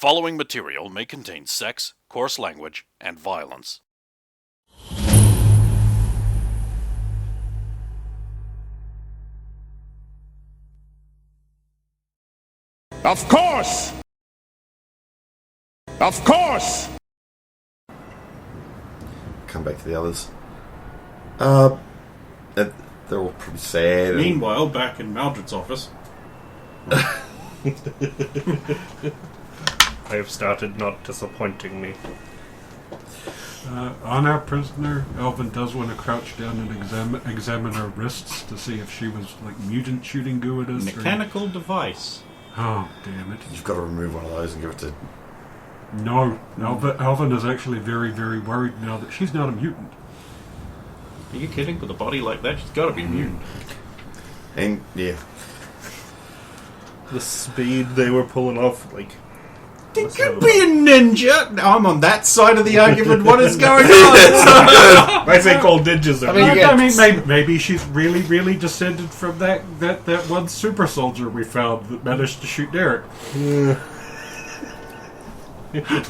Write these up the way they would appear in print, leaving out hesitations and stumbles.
following material may contain sex, coarse language, and violence. Of course! Of course! Come back to the others. They're all pretty sad. Meanwhile, back in Maldred's office. They have started not disappointing me. On our prisoner, Elvin does want to crouch down and examine her wrists to see if she was like mutant shooting goo at us. Mechanical device. Oh, damn it. You've got to remove one of those and give it to... No, Elvin is actually very, very worried now that she's not a mutant. Are you kidding? With a body like that, she's got to be a mutant. And, yeah. The speed they were pulling off, like... It could be a ninja! Now I'm on that side of the argument. What is going on? I think all ninjas are... I mean, maybe she's really, really descended from that one super soldier we found that managed to shoot Derek. He's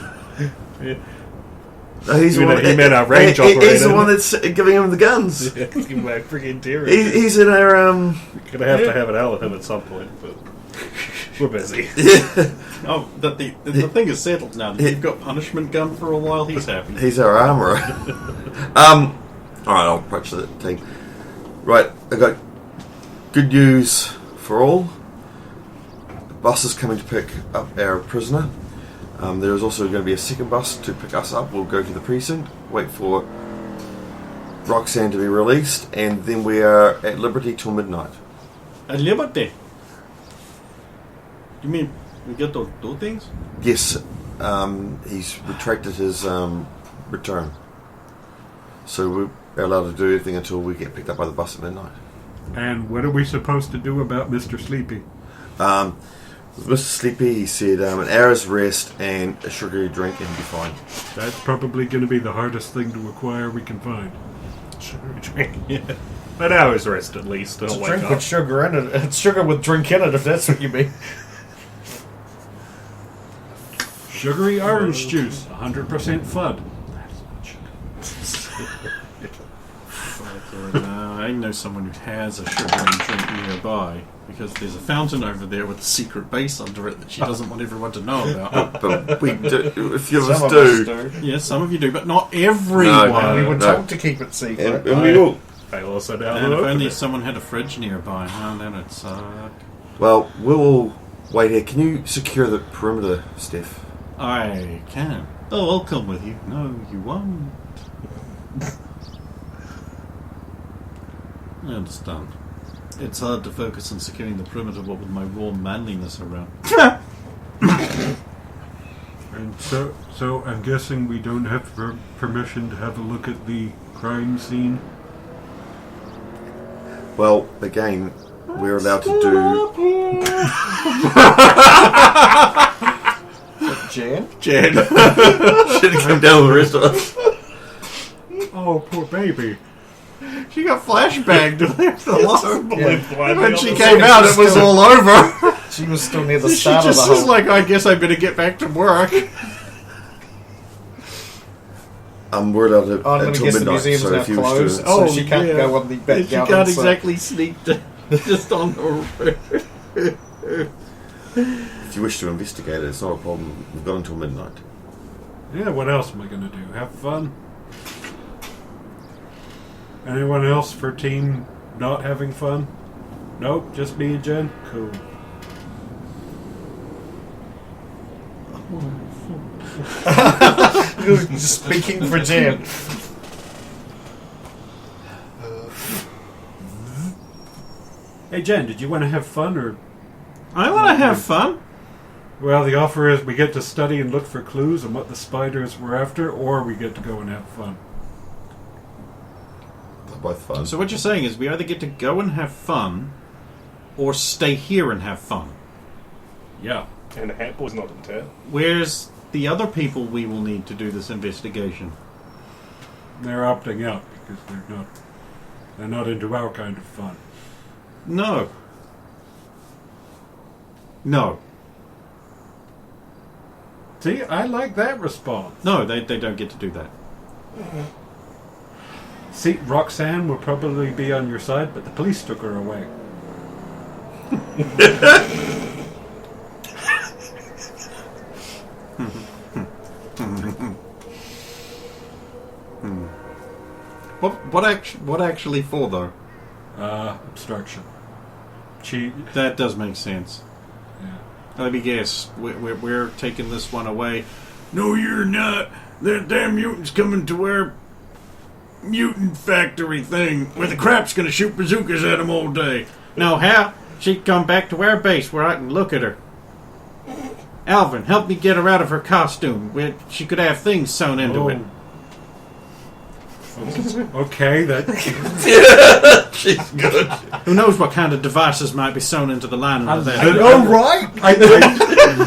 He meant our range operator. He's the one that's giving him the guns. Yeah, he's my freaking deer. He's in our, We're gonna have to have it out with him at some point, but we're busy. Oh, the thing is settled now. You've got punishment gun for a while. He's happy. He's our armourer. Alright, I'll approach the team. Right, I got good news for all. The bus is coming to pick up our prisoner. There is also going to be a second bus to pick us up. We'll go to the precinct, wait for Roxanne to be released, and then we are at liberty till midnight. At liberty? You mean we get to do things? Yes, he's retracted his return. So we're allowed to do anything until we get picked up by the bus at midnight. And what are we supposed to do about Mr. Sleepy? With Mr. Sleepy, he said an hour's rest and a sugary drink and he'll be fine. That's probably going to be the hardest thing to acquire we can find. Sugar drink. Yeah. An hour's rest at least. It's a drink with sugar in it. It's sugar with drink in it, if that's what you mean. Sugary orange juice, 100% FUD. I know someone who has a sugary drink nearby because there's a fountain over there with a secret base under it that she doesn't want everyone to know about. But we do, a few of Some us of do. us do. Yes, some of you do, but not everyone. No, We were no. told to keep it secret. And we will. I also And down if only someone had a fridge nearby, then it'd suck. Well, we'll all wait here. Can you secure the perimeter, Steph? I can. Oh, I'll come with you. No, you won't. I understand. It's hard to focus on securing the perimeter what with my raw manliness around. And so I'm guessing we don't have permission to have a look at the crime scene. Well, again, we're allowed to do... Jan? Jan. Should have come down with the rest of us. Oh, poor baby. She got flashbanged Yeah. when she came out. It was all over. She was still near the She start of just the was whole... like, I guess I better get back to work. We're allowed to I'm going to until guess the midnight, museum's so now if you wish closed, to... so she can't go on the She backgammon. can't so- exactly sneak just on the If you wish to investigate it, it's not a problem. We've got until midnight. Yeah, what else am I going to do? Have fun? Anyone else for team not having fun? Nope, just me and Jen? Cool. Speaking for Jan. Hey Jen, did you want to have fun or... I want to have fun. Well, the offer is we get to study and look for clues on what the spiders were after, or we get to go and have fun. They're both fun. So what you're saying is we either get to go and have fun or stay here and have fun. Yeah. And the hat was not in town. Where's the other people we will need to do this investigation? They're opting out because they're not into our kind of fun. No. See, I like that response. No, they don't get to do that. See, Roxanne will probably be on your side, but the police took her away. What actually for though? Obstruction. That does make sense. Yeah. Let me guess. We're taking this one away. No, you're not. That damn mutant's coming to our mutant factory thing where the crap's gonna shoot bazookas at him all day. No, how? She'd come back to our base where I can look at her. Alvin, help me get her out of her costume where she could have things sewn into it. Okay, that. She's good. Who knows what kind of devices might be sewn into the lining of that? Oh, right! I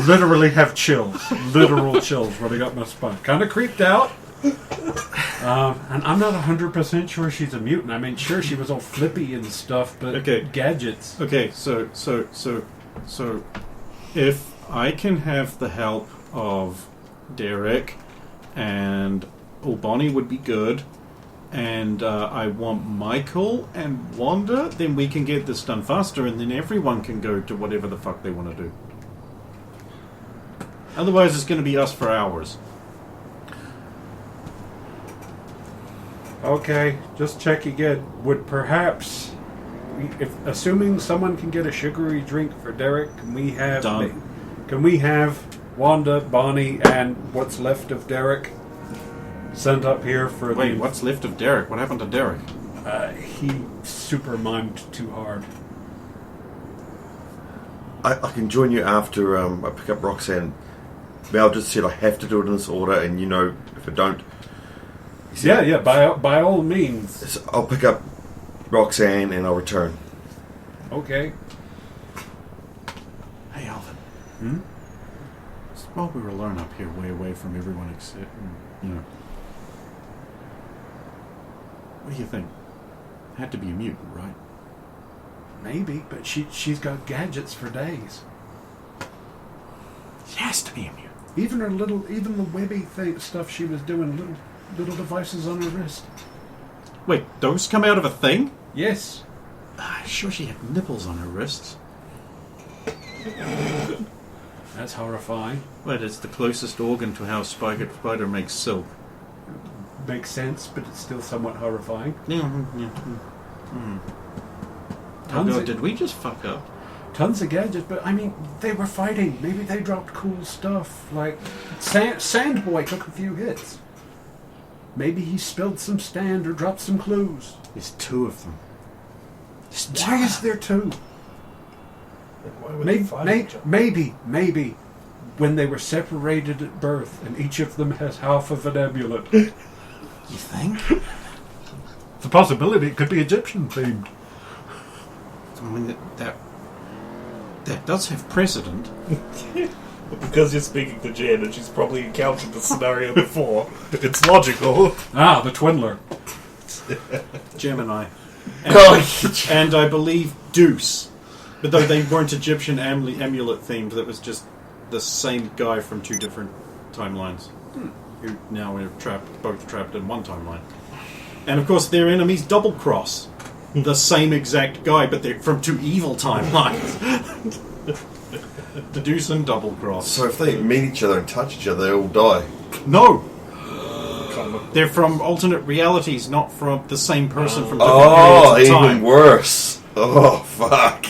literally have chills. Literal chills running up my spine. Kind of creeped out. And I'm not 100% sure she's a mutant. I mean, sure, she was all flippy and stuff, but Okay. gadgets. Okay, so if I can have the help of Derek and Bonnie would be good, and I want Michael and Wanda, then we can get this done faster, and then everyone can go to whatever the fuck they want to do. Otherwise, it's going to be us for hours. Okay, just check again. Would perhaps, assuming someone can get a sugary drink for Derek, can we have Done. Can we have Wanda, Bonnie, and what's left of Derek sent up here for Wait, what's left of Derek? What happened to Derek? He super mimed too hard. I can join you after I pick up Roxanne. Mel just said I have to do it in this order, and if I don't... Yeah, by all means. So I'll pick up Roxanne and I'll return. Okay. Hey, Alvin. While we were alone up here, way away from everyone except, what do you think? Had to be a mutant, right? Maybe, but she's got gadgets for days. She has to be a mutant. Even the webby stuff she was doing, little devices on her wrist. Wait, those come out of a thing? Yes. Sure she had nipples on her wrists. That's horrifying. Wait, it's the closest organ to how a spider makes silk. Makes sense, but it's still somewhat horrifying. Yeah. Oh God, did we just fuck up? Tons of gadgets, but I mean, they were fighting. Maybe they dropped cool stuff. Like, Sandboy took a few hits. Maybe he spilled some stand or dropped some clues. There's two of them. Why is there two? Why would they fight each other? Maybe when they were separated at birth, and each of them has half of an amulet. You think? It's a possibility. It could be Egyptian themed. I mean, that does have precedent. Because you're speaking to Jen and she's probably encountered the scenario before, it's logical. The Twindler. Gemini. And I believe Deuce. But though they weren't Egyptian amulet themed, that was just the same guy from two different timelines. Who now are both trapped in one timeline. And of course their enemies double cross. The same exact guy, but they're from two evil timelines. Deuce and double cross. So if they meet each other and touch each other, they all die. No! They're from alternate realities, not from the same person from different Oh, periods of time. even worse. Oh, fuck.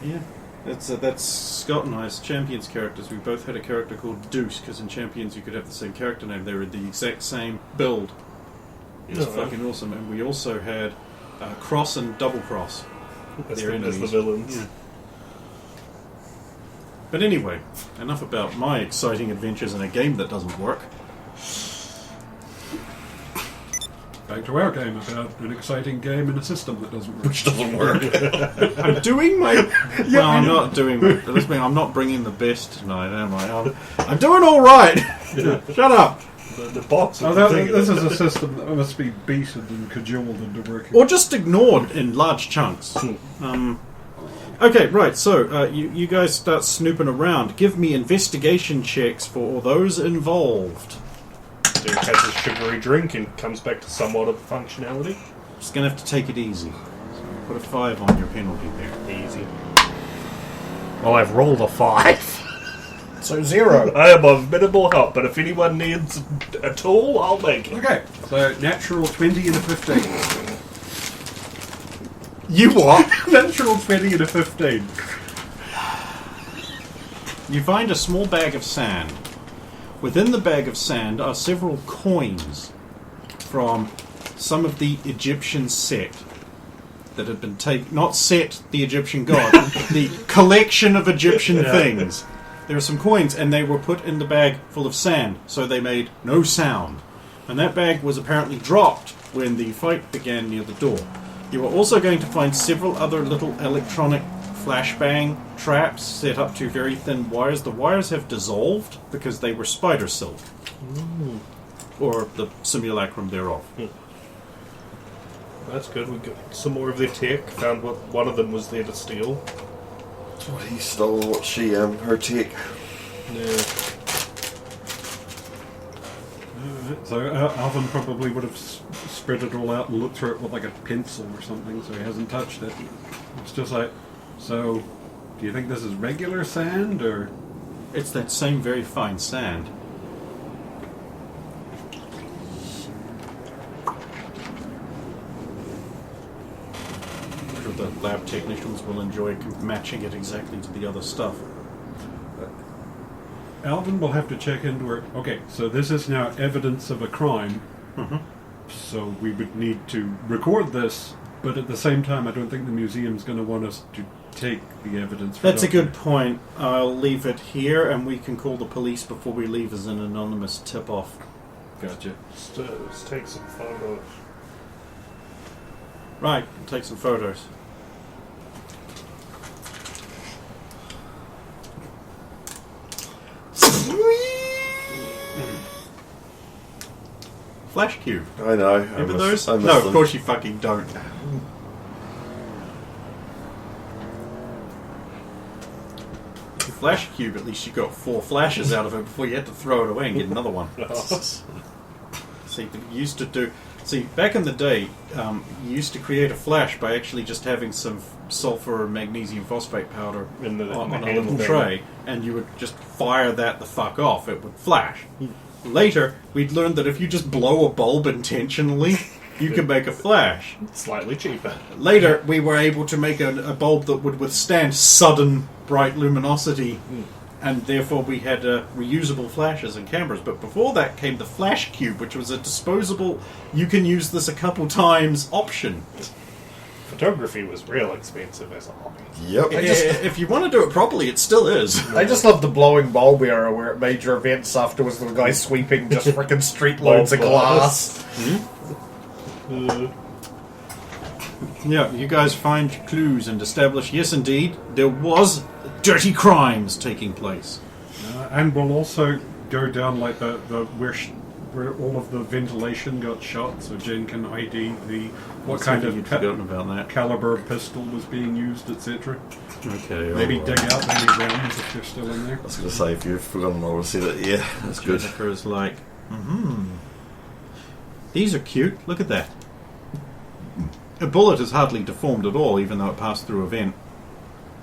Yeah, that's Scott and I's Champions characters. We both had a character called Deuce, because in Champions you could have the same character name. They were the exact same build. It was fucking awesome. And we also had Cross and Double Cross. That's Their the enemies. villains. Yeah. But anyway, enough about my exciting adventures in a game that doesn't work. Back to our game about an exciting game in a system that doesn't work. Which doesn't work. I'm doing my... No, I'm not doing my... I'm not bringing the best tonight, am I? I'm doing alright! Shut up! The box. This is a system that must be beaten and cajoled into working. Or just ignored in large chunks. Okay, right, so you guys start snooping around. Give me investigation checks for those involved. Dude has a sugary drink and comes back to somewhat of functionality. Just gonna have to take it easy. So put a 5 on your penalty there. Easy. Well, I've rolled a 5. So 0. I am of minimal help, but if anyone needs a tool, I'll make it. Okay, so natural 20 and a 15. You what? Natural 20 and a 15. You find a small bag of sand. Within the bag of sand are several coins from some of the Egyptian set that had been taken. Not Set, the Egyptian god, the collection of Egyptian things. There are some coins, and they were put in the bag full of sand, so they made no sound. And that bag was apparently dropped when the fight began near the door. You are also going to find several other little electronic flashbang traps set up to very thin wires. The wires have dissolved because they were spider silk. Or the simulacrum thereof. That's good. We got some more of their tech. Found what one of them was there to steal. So what he stole, what she, her take. Yeah. So Alvin probably would have spread it all out and looked through it with like a pencil or something, so he hasn't touched it. It's just like, so, do you think this is regular sand, or...? It's that same very fine sand. I'm sure the lab technicians will enjoy matching it exactly to the other stuff. Alvin will have to check into her. Okay, so this is now evidence of a crime. Mm-hmm. So we would need to record this, but at the same time, I don't think the museum's going to want us to take the evidence. That's a good point. I'll leave it here, and we can call the police before we leave as an anonymous tip-off. Gotcha. Let's take some photos. Right, take some photos. Flash cube. I know. Remember those? I miss No, them. of course you fucking don't. The flash cube, at least you got 4 flashes out of it before you had to throw it away and get another one. See, you used to do... See, back in the day, you used to create a flash by actually just having some sulfur or magnesium phosphate powder In the on a handle little there. tray, and you would just fire that the fuck off. It would flash. Later, we'd learned that if you just blow a bulb intentionally, you can make a flash. Slightly cheaper. Later, we were able to make a bulb that would withstand sudden bright luminosity, and therefore we had reusable flashes and cameras. But before that came the flash cube, which was a disposable, you can use this a couple times option. Photography was real expensive as a hobby. Yep. If you want to do it properly, it still is. I just love the blowing bulb era where at major events afterwards the guy sweeping just freaking street loads of glass. Yeah, you guys find clues and establish, yes indeed, there was dirty crimes taking place. And we'll also go down like the where all of the ventilation got shot, so Jen can ID what kind of you'd forgotten about that. caliber pistol was being used, etc. Okay, Maybe alright. dig out any rounds if they're still in there. I was going to say, if you've forgotten, I would have said it. Yeah, that's good. Jennifer's like, these are cute. Look at that. A bullet is hardly deformed at all, even though it passed through a vent.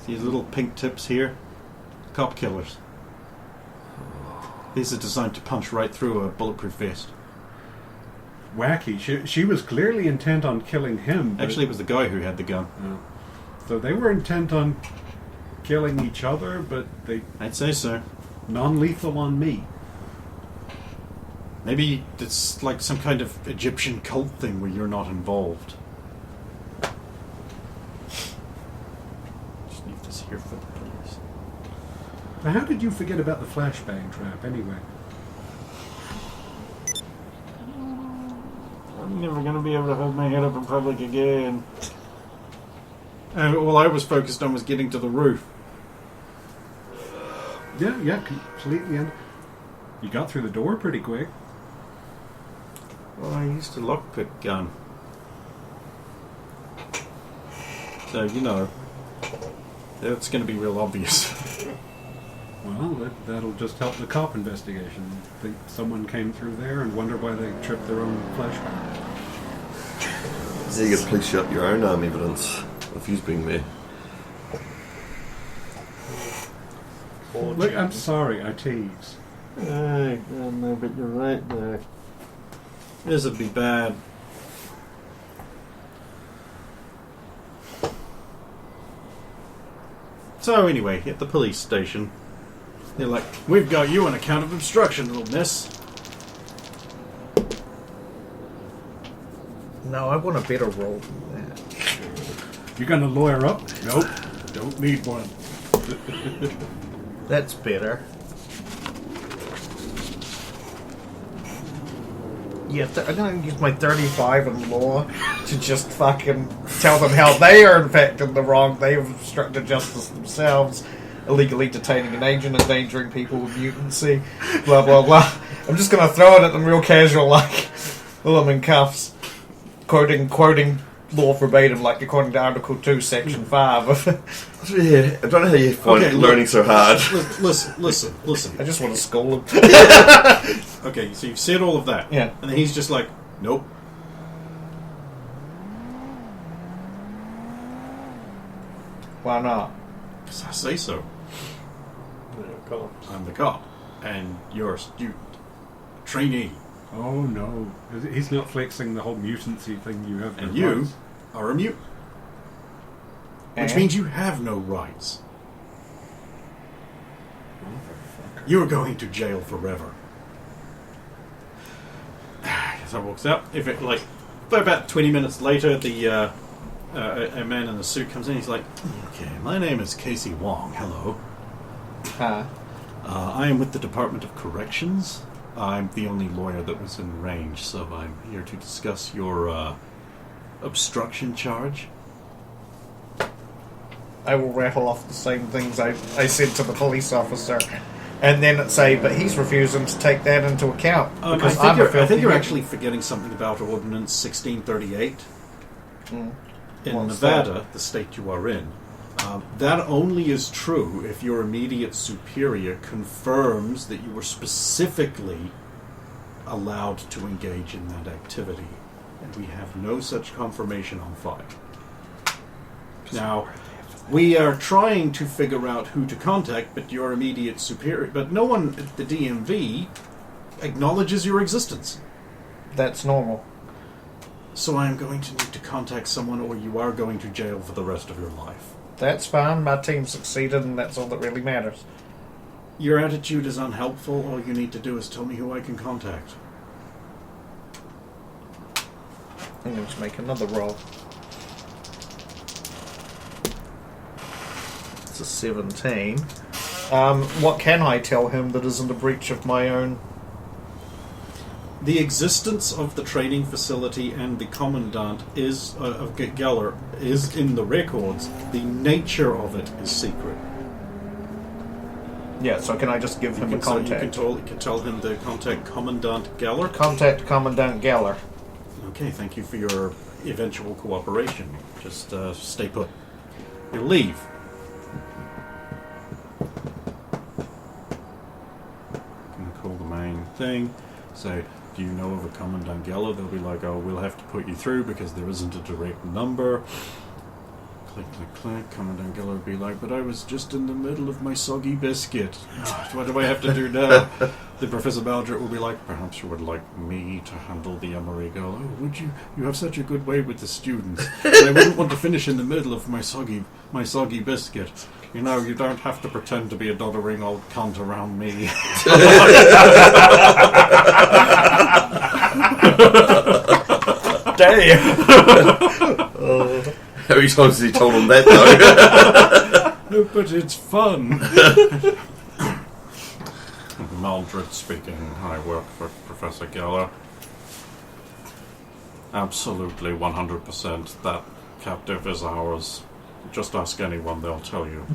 See these little pink tips here? Cop killers. These are designed to punch right through a bulletproof vest. Wacky. She was clearly intent on killing him. But Actually, it was the guy who had the gun. so they were intent on killing each other, but they I'd say so. non-lethal on me. Maybe it's like some kind of Egyptian cult thing where you're not involved. Just leave this here for the police. Now, how did you forget about the flashbang trap, anyway? I'm never going to be able to hold my head up in public again. All I was focused on was getting to the roof. Yeah, completely. You got through the door pretty quick. Well, I used to lockpick gun. So, you know. It's going to be real obvious. Well, that'll just help the cop investigation. Think someone came through there and wonder why they tripped their own flashback. So you get police up your own evidence of you being there. Look, I'm sorry, I tease. No, but you're right there. This would be bad. So anyway, at the police station, they're like, "We've got you on account of obstruction, little miss." No, I want a better role than that. You gonna lawyer up? Nope, don't need one. That's better. Yeah, I'm going to use my 35 in law to just fucking tell them how they are in fact in the wrong. They have obstructed justice themselves, illegally detaining an agent, endangering people with mutancy, blah, blah, blah. I'm just going to throw it at them real casual, like, well, I'm in cuffs. Quoting law verbatim, like according to Article 2, Section 5. Yeah, I don't know how you find learning so hard. Listen. I just want to school him. Okay, so you've said all of that. Yeah. And then he's just like, "Nope." Why not? Because I say so. I'm the cop. And you're a student. A trainee. Oh no, he's not flexing the whole mutancy thing you have. And you are a mutant. Which And? means you have no rights. You're going to jail forever. As I walks out, about 20 minutes later, a man in a suit comes in. He's like, "Okay, my name is Casey Wong. Hello. Huh? I am with the Department of Corrections. I'm the only lawyer that was in range, so I'm here to discuss your obstruction charge." I will rattle off the same things I said to the police officer, and then say, but he's refusing to take that into account. Because I think you're mutant. actually forgetting something about Ordinance 1638. In What's Nevada, the state you are in, that only is true if your immediate superior confirms that you were specifically allowed to engage in that activity. And we have no such confirmation on file. Now, we are trying to figure out who to contact, but your immediate superior... But no one at the DMV acknowledges your existence. That's normal. So I am going to need to contact someone, or you are going to jail for the rest of your life. That's fine. My team succeeded, and that's all that really matters. Your attitude is unhelpful. All you need to do is tell me who I can contact. I'm going to make another roll. It's a 17. What can I tell him that isn't a breach of my own... The existence of the training facility and the commandant of Geller is in the records. The nature of it is secret. Yeah, so can I just give him a contact? You can tell him to contact Commandant Geller. Contact Commandant Geller. Okay, thank you for your eventual cooperation. Just stay put. You'll leave. Can call the main thing. Say, "Do you know of a Commandant Geller?" They'll be like, "Oh, we'll have to put you through because there isn't a direct number." Click, click, click. Commandant Geller would be like, "But I was just in the middle of my soggy biscuit. What do I have to do now?" The Professor Baldrick will be like, "Perhaps you would like me to handle the Emery girl." "Oh, would you? You have such a good way with the students. But I wouldn't want to finish in the middle of my soggy biscuit. You know, you don't have to pretend to be a doddering old cunt around me." Damn! How many times has he told him that, though? No, but it's fun. Maldred speaking. I work for Professor Geller. Absolutely, 100%. That captive is ours. Just ask anyone, they'll tell you.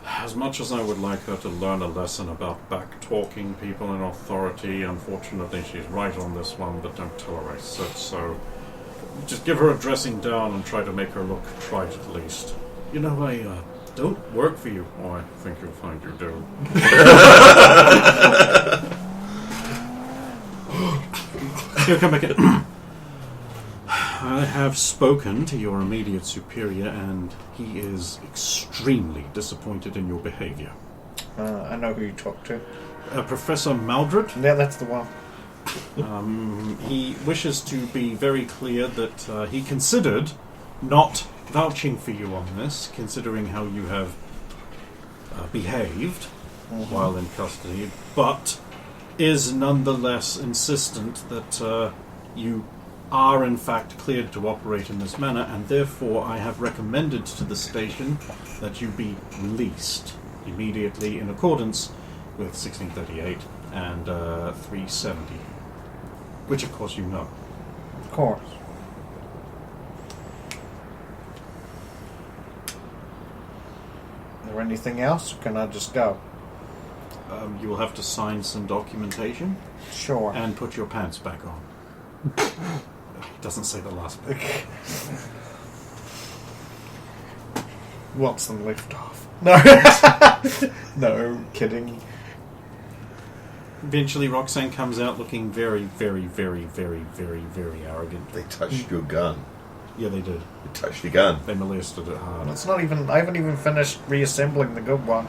As much as I would like her to learn a lesson about back-talking people in authority, unfortunately she's right on this one, but don't tell her I said so. Just give her a dressing down and try to make her look trite at least. You know, I don't work for you. Oh, I think you'll find you do. He'll come back in. I have spoken to your immediate superior, and he is extremely disappointed in your behavior. I know who you talked to. Professor Maldred? Yeah, that's the one. He wishes to be very clear that he considered not vouching for you on this, considering how you have behaved while in custody, but is nonetheless insistent that you are in fact cleared to operate in this manner, and therefore I have recommended to the station that you be released immediately in accordance with 1638 and 370. Which, of course, you know. Of course. Is there anything else? Or can I just go? You will have to sign some documentation Sure. and put your pants back on. Doesn't say the last bit. Wants them lift off. No. No, kidding. Eventually, Roxanne comes out looking very, very, very, very, very, very arrogant. They touched your gun. Yeah, they did. They touched your gun. They molested it hard. It's not even. I haven't even finished reassembling the good one.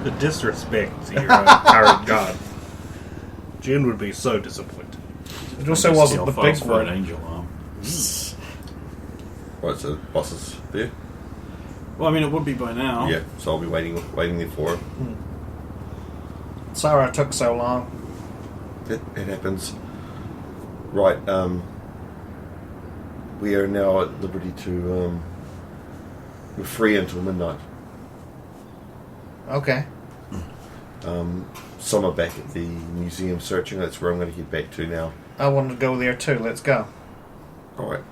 The disrespect to your current gun. Jen would be so disappointed. It also wasn't the big for an one. angel arm. Right, so the boss is there? Well, I mean, it would be by now. Yeah, so I'll be waiting there for it. Sorry it took so long. It happens. Right, we are now at liberty to, we're free until midnight. Okay. Some are back at the museum searching. That's where I'm going to get back to now. I want to go there too. Let's go. Alright.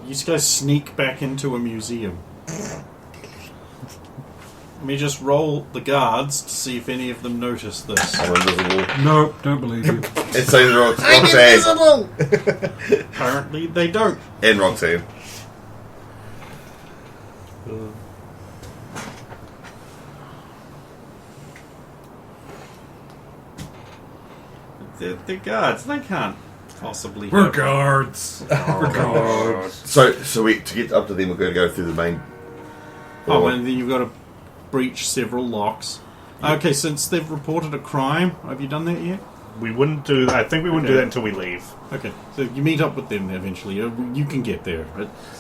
You guys sneak back into a museum. Let me just roll the guards to see if any of them notice this. I'm invisible. Nope, don't believe you. It's saying Roxanne. Apparently, they don't. And Roxanne. The guards, they can't possibly. We're have- guards. We're guards. So we to get up to them, we're going to go through the main. Oh, and then you've got to breach several locks. Okay, since they've reported a crime, have you done that yet? We wouldn't do. I think we wouldn't do that until we leave. Okay, so you meet up with them eventually. You can get there.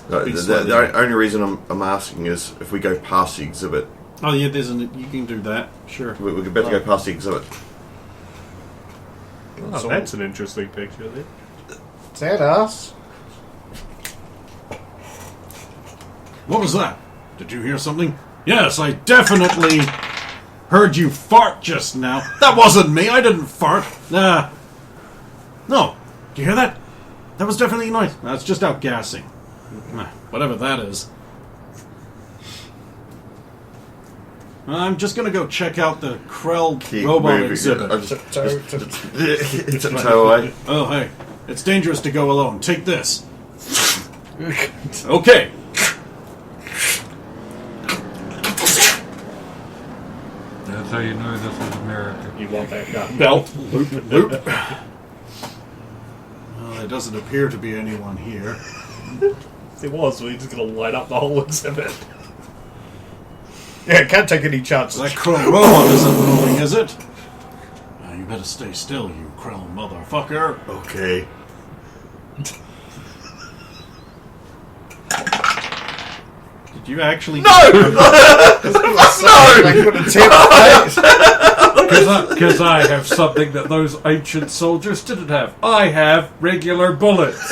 No, the only reason I'm asking is if we go past the exhibit. Oh yeah, you can do that. Sure. We're about to go past the exhibit. Oh, So- that's an interesting picture there. Is that us? What was that? Did you hear something? Yes, I definitely heard you fart just now. That wasn't me. I didn't fart. No. Do you hear that? That was definitely noise. That's just outgassing. Whatever that is. I'm just going to go check out the Krell Keep robot moving. exhibit. I just tiptoe away. Oh, hey. It's dangerous to go alone. Take this. Okay. That's how you know this is America. You want that gun? Belt. Loop, loop. Well, there doesn't appear to be anyone here. If it was, we're just going to light up the whole exhibit. Yeah, can't take any chances. That Krell robot isn't moving, is it? You better stay still, you Krell motherfucker. Okay. Did you actually... No! Like with a tip face. Because I have something that those ancient soldiers didn't have. I have regular bullets.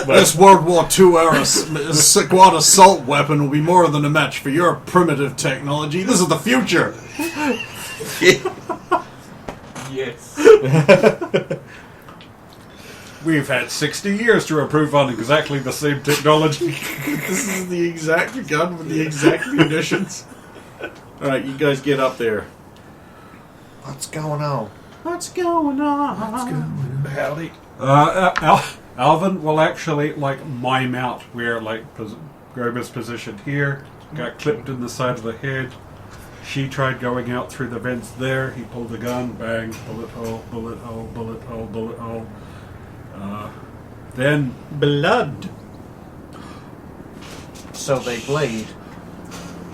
This World War II era squad assault weapon will be more than a match for your primitive technology. This is the future. Yes. We've had 60 years to improve on exactly the same technology. This is the exact gun with the exact munitions. Alright, you guys get up there. What's going on? What's going on? Howdy. Alvin will actually like mime out where like Grover's positioned here, got clipped in the side of the head. She tried going out through the vents there. He pulled the gun, bang, bullet hole, bullet hole, bullet hole, bullet hole. Then Blood. So they bleed.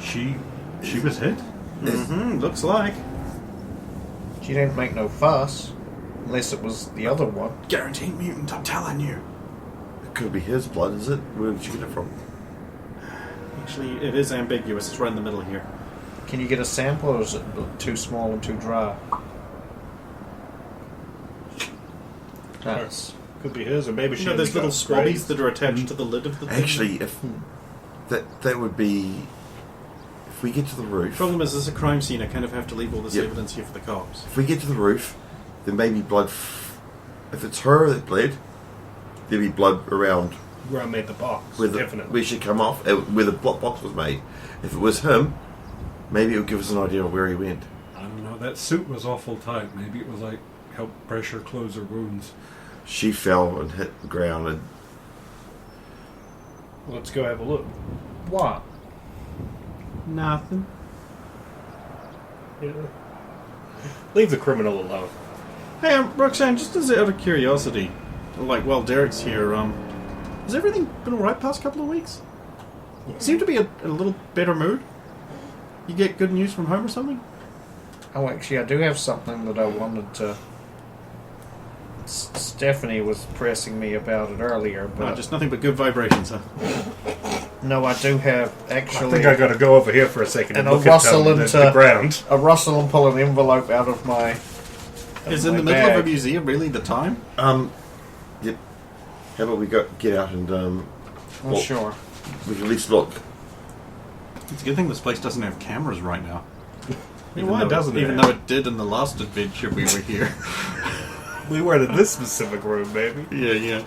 she was hit. Looks like. She didn't make no fuss. Unless it was the other one. Guaranteed mutant, I'm telling you. It could be his blood, is it? Where did you get it from? Actually, it is ambiguous. It's right in the middle here. Can you get a sample, or is it too small and too dry? That's... Could be his, or maybe she. You know, there's little swabbies that are attached to the lid of the thing. Actually, if that would be... If we get to the roof... Problem is, this is a crime scene. I kind of have to leave all this Yep. evidence here for the cops. If we get to the roof, there may be blood... If it's her that bled, there'll be blood around Where I made the box. where Definitely. she come off, where the box was made. If it was him, maybe it would give us an idea of where he went. I don't know. That suit was awful tight. Maybe it was like help pressure close her wounds. She fell and hit the ground, and Let's go have a look. What? Nothing. Yeah. Leave the criminal alone. Hey, Roxanne, just as out of curiosity, like, while Derek's here, has everything been alright past couple of weeks? You seem to be in a little better mood. You get good news from home or something? Oh, actually, I do have something that I wanted to... Stephanie was pressing me about it earlier, but... No, just nothing but good vibrations, huh? No, I do have, I actually... think I gotta go over here for a second and And look I'll at rustle the into- ground. I rustle and pull an envelope out of my... Is in the middle of a museum really the time? yep. How about we get out and Oh, sure. we can at least look. It's a good thing this place doesn't have cameras right now. Why doesn't it Even have? though it did in the last adventure we were here. We weren't in this specific room, baby. Yeah.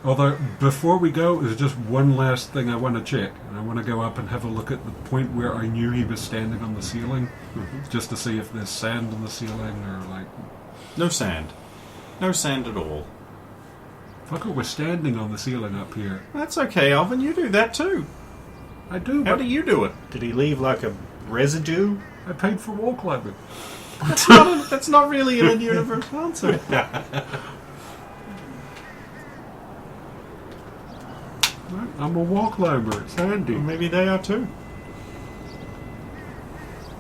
Although, before we go, there's just one last thing I want to check. And I want to go up and have a look at the point where I knew he was standing on the ceiling. Just to see if there's sand on the ceiling or like... No sand. No sand at all. Fuck it, we're standing on the ceiling up here. That's okay, Alvin. You do that too. I do, How but do you do it? Did he leave like a residue? I paid for wall climbing. That's not really an in-universe answer. I'm a wall climber. It's handy. Maybe they are too.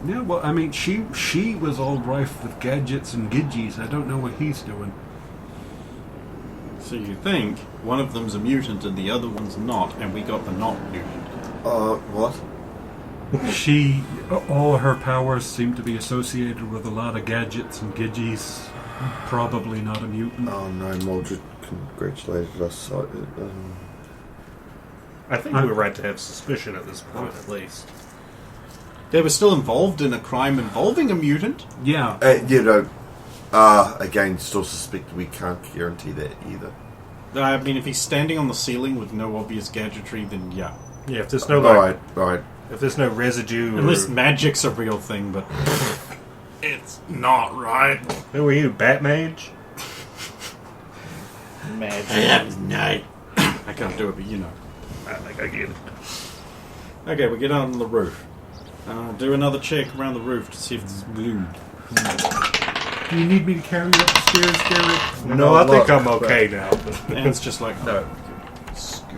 Yeah, well, I mean, she was all rife with gadgets and gidgies. I don't know what he's doing. So you think one of them's a mutant and the other one's not, and we got the not mutant. What? She, all her powers seem to be associated with a lot of gadgets and gidgies. Probably not a mutant. Oh no, Mildred congratulated us. I think we were right to have suspicion at this point, at least. They were still involved in a crime involving a mutant. Yeah. Again, still suspect we can't guarantee that either. I mean, if he's standing on the ceiling with no obvious gadgetry, then yeah. Yeah, if there's no like, Alright. if there's no residue, Unless or, magic's a real thing, but it's not right. who are you, Batmage? Magic. Night. I can't do it, but you know. I think I get it. Okay, we get on the roof. Do another check around the roof to see if it's glued. Do you need me to carry you up the stairs, Derek? No, I think look, I'm okay now. And it's just like, No. Scoot.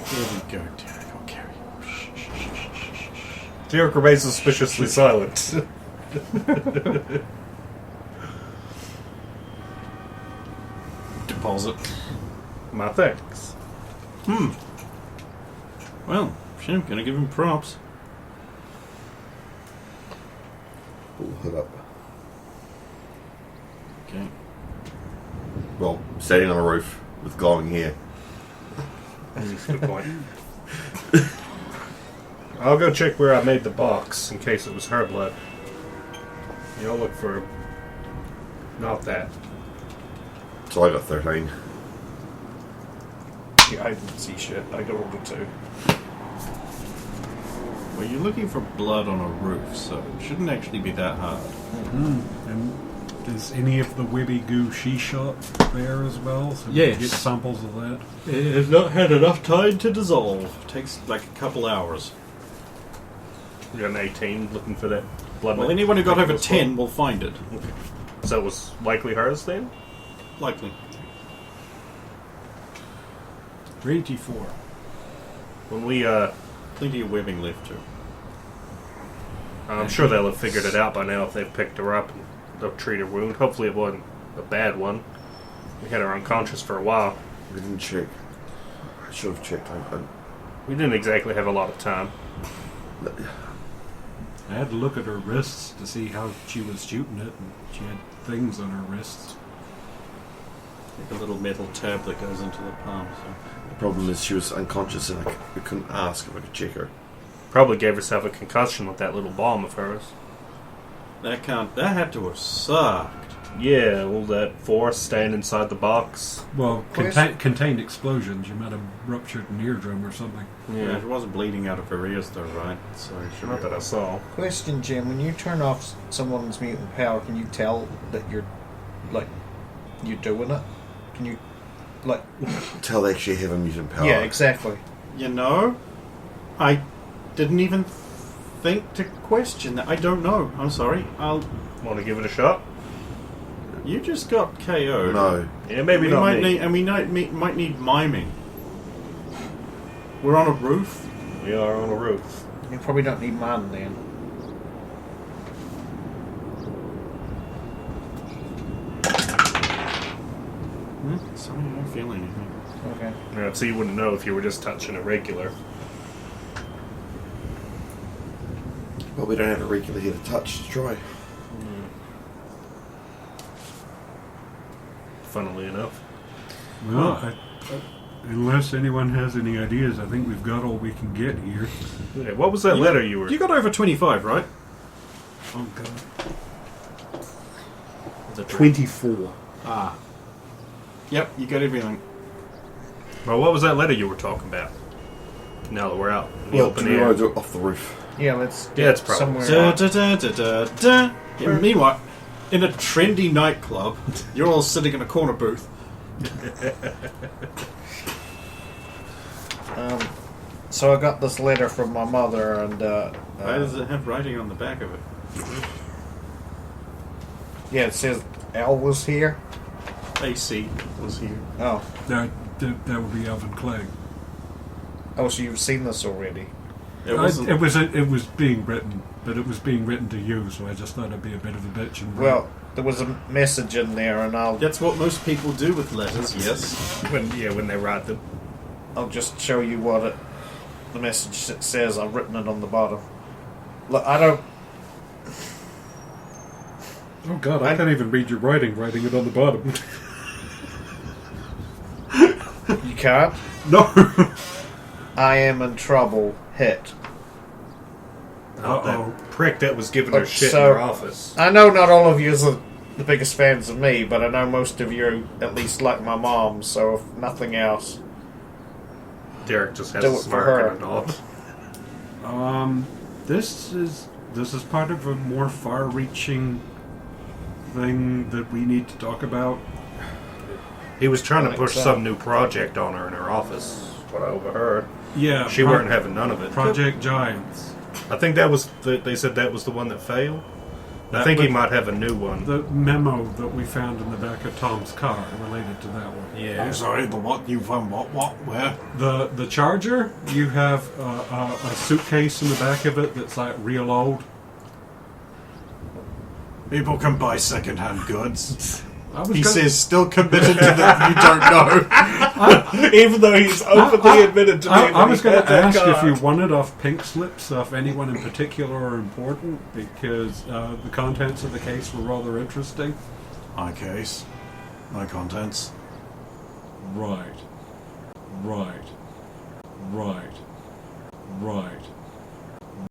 Here we go, Derek. I'll carry you. Shh, shh, shh, shh, shh, shh. Derek remains suspiciously silent. Deposit. My thanks. Well, I'm gonna give him props. Pull the hood up. Okay. Well, standing on a roof with glowing hair. That's a good point. I'll go check where I made the box in case it was her blood. You'll look for not that. So I got 13. Yeah, I didn't see shit. I got all the 2. Well, you're looking for blood on a roof, so it shouldn't actually be that hard. And is any of the Wibby goo she shot there as well? So we Yes. can get samples of that. It has not had enough time to dissolve. Takes like a couple hours. We got an 18 looking for that blood. Well, anyone who got over 10 will find it. So it was likely hers then? Likely. 24. When we, Plenty of webbing left too. I'm sure they'll have figured it out by now if they've picked her up and they'll treat her wound. Hopefully it wasn't a bad one. We had her unconscious for a while. We didn't check. I should have checked. We didn't exactly have a lot of time. I had to look at her wrists to see how she was shooting it, and she had things on her wrists. Like a little metal tab that goes into the palm. So. The problem is she was unconscious and we couldn't ask if I could check her. Probably gave herself a concussion with that little bomb of hers. That had to have sucked. Yeah, all that force staying inside the box. Well, contained explosions. You might have ruptured an eardrum or something. Yeah, she wasn't bleeding out of her ears though, right? So it should Not that I saw. Question, Jim. When you turn off someone's mutant power, can you tell that you're doing it? Can you, Tell they actually have a mutant power. Yeah, exactly. You know, I didn't even think to question that. I don't know. I'm sorry. Want to give it a shot? You just got KO'd. No. Yeah, maybe we not might me. need, and we might need miming. We're on a roof. We are on a roof. You probably don't need mine then. Sorry, I don't feel anything. Okay. Yeah, so you wouldn't know if you were just touching a regular. Well, we don't have a regular here to touch to try. Funnily enough. Well, unless anyone has any ideas, I think we've got all we can get here. Yeah, what was that letter you were... You got over 25, right? Oh, God. 24. Ah. Yep, you got everything. Well, what was that letter you were talking about? Now that we're out in the Well, open do we air. want to do it off the roof? Yeah, let's Yeah, it's probably- somewhere. Da, out. da, da, da, da, da. Yeah, meanwhile, in a trendy nightclub, you're all sitting in a corner booth. So I got this letter from my mother, and Why does it have writing on the back of it? yeah, it says Al was here. AC was here. Oh, That would be Alvin Clegg. oh, so you've seen this already? It wasn't. It was being written, but it was being written to you, so I just thought I'd be a bit of a bitch and read. Well, there was a message in there, and That's what most people do with letters, yes. When they write them. I'll just show you what the message says. I've written it on the bottom. Look, I don't. Oh God, I can't even read your writing it on the bottom. You can't. No. I am in trouble. Hit. Uh-oh. That prick that was giving her But shit so- in her office. I know not all of you are the biggest fans of me, but I know most of you at least like my mom. So if nothing else, Derek just has Do a it for smirk her. and a nod. This is part of a more far-reaching thing that we need to talk about. He was trying I to think push so. some new project on her in her office. What I overheard. Yeah, She weren't having none of it. Project Giants. I think that was they said that was the one that failed. I That think he was- might have a new one. The memo that we found in the back of Tom's car related to that one. Yeah. sorry, the what? You found what? Where? The Charger, you have a suitcase in the back of it that's like real old. People can buy second-hand goods. I was He gonna- says, still committed to that you don't know. Even though he's openly admitted to me I that was he going had to that ask car. if you wanted off pink slip stuff, anyone in particular are important, because the contents of the case were rather interesting. My case. My contents. Right. Right. Right. Right.